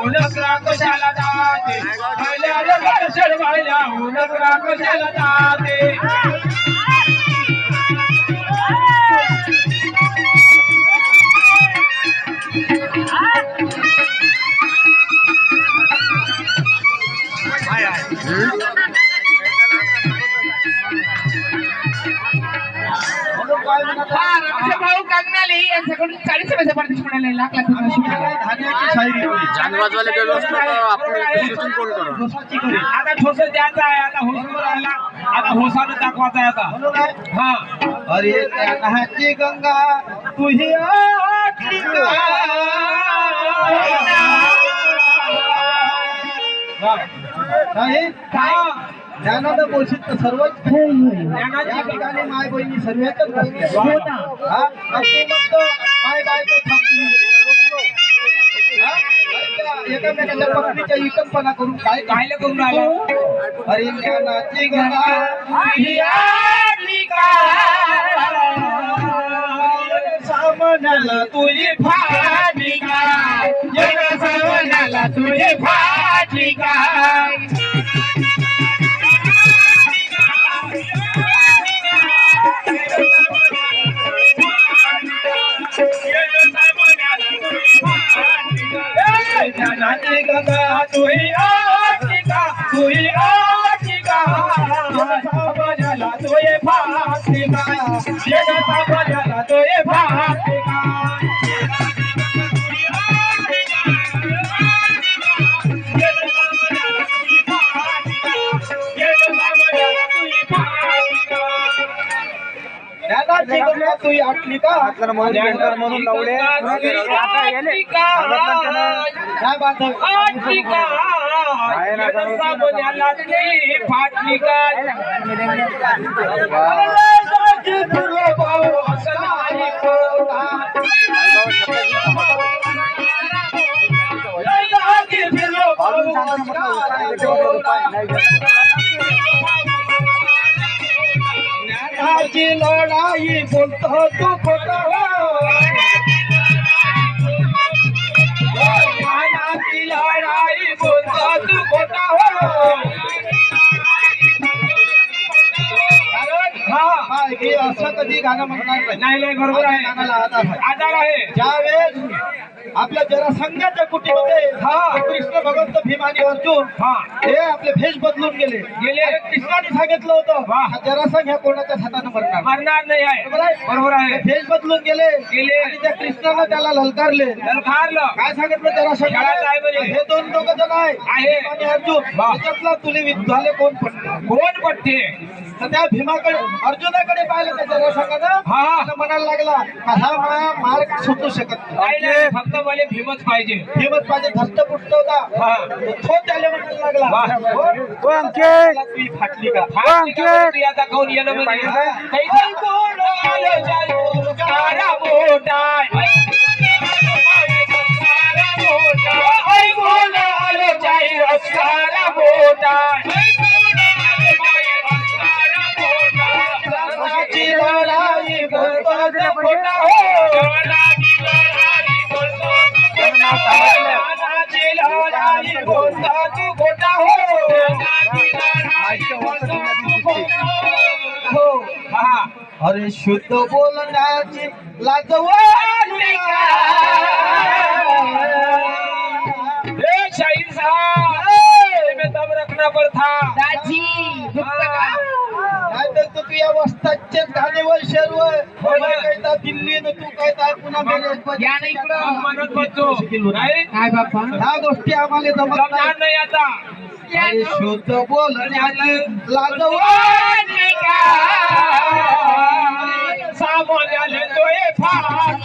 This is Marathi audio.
उलगरा कशाला जाते पहिल्याला दर्शन व्हायला उलगरा कशाला जाते भाऊ कागनाले यांच्याकडून 40 पैसे पारितोष मिळाले लाख जानवाजवाले गेलो असतो तर आपण शूटिंग कोण करू आता ठोस द्यायचा आहे आता होसवर आला आता होसानं दाखवायचा आहे आता हा अरे त्या कहाची गंगा तुझी आटली नाही ज्ञानानं बोलशील तर सर्वच ज्ञानाच्या ठिकाणी माय बहिणी सर्वच माय बायको एकामेकाच्या पत्नीच्या विकल्पना करून काय कायले करून राहिला अरे ज्ञानाची गंगा सामनाला तुझी फाटली का सामनाला तुझी फाटली का ज्ञानाची गंगा तुही आटिका तुही आटिका सामनाला तुझी फाटली का सामनाला तुझी फाटली का ज्ञानाची गंगा तुही आटली का म्हणून लावले काय बात फाटली काय ज्ञानाची लढाई बोलतो तू खोटा ज्ञानाची लढाई बोलतो तू खोटा असं कधी गाणं म्हणणार नाही नाही बरोबर आहे गाण्याला आधार आहे ज्यावेळेस आपल्या जरासंघाच्या कुटीमध्ये कृष्ण भगवंत भीम आणि अर्जुन हे आपले भेष बदलून गेले अरे कृष्णाने सांगितलं होतं जरासंघ ह्या कोणाच्या हातानं मरणार नाही आहे बरोबर आहे भेष बदलून गेले आणि त्या कृष्णानं त्याला ललकारले काय सांगितलं जरासंघ हे दोन लोक जण आहे भीम आणि अर्जुन त्याच्यातला तुले युद्धाले कोण पडते तर त्या भीमाकडे अर्जुनाकडे पाहिलं त्या जरासंघानं म्हणायला लागला हा माया मार्ग सुटू शकत नाही फक्त मला भीमच पाहिजे भीमच पाहिजे धष्टपुष्ट होता तो त्याला म्हणायला लागला तुझी फाटली का आता कोण येणं काही कोण मोठा अरे शुद्ध बोलण्याची लाजवानी शाहीर साहब में दम रखना पर था दाजी काय तर तू या वस्ताचे गाणेवर शर्व काय दिल्ली न तू काय तर पुन्हा या नाही इकडं म्हणत बसतो नाही काय बाप्पा ह्या गोष्टी आम्हाला जमत नाही आता अरे शुद्ध बोलण्याची लाजवानी सामोऱ्याले तोय फाट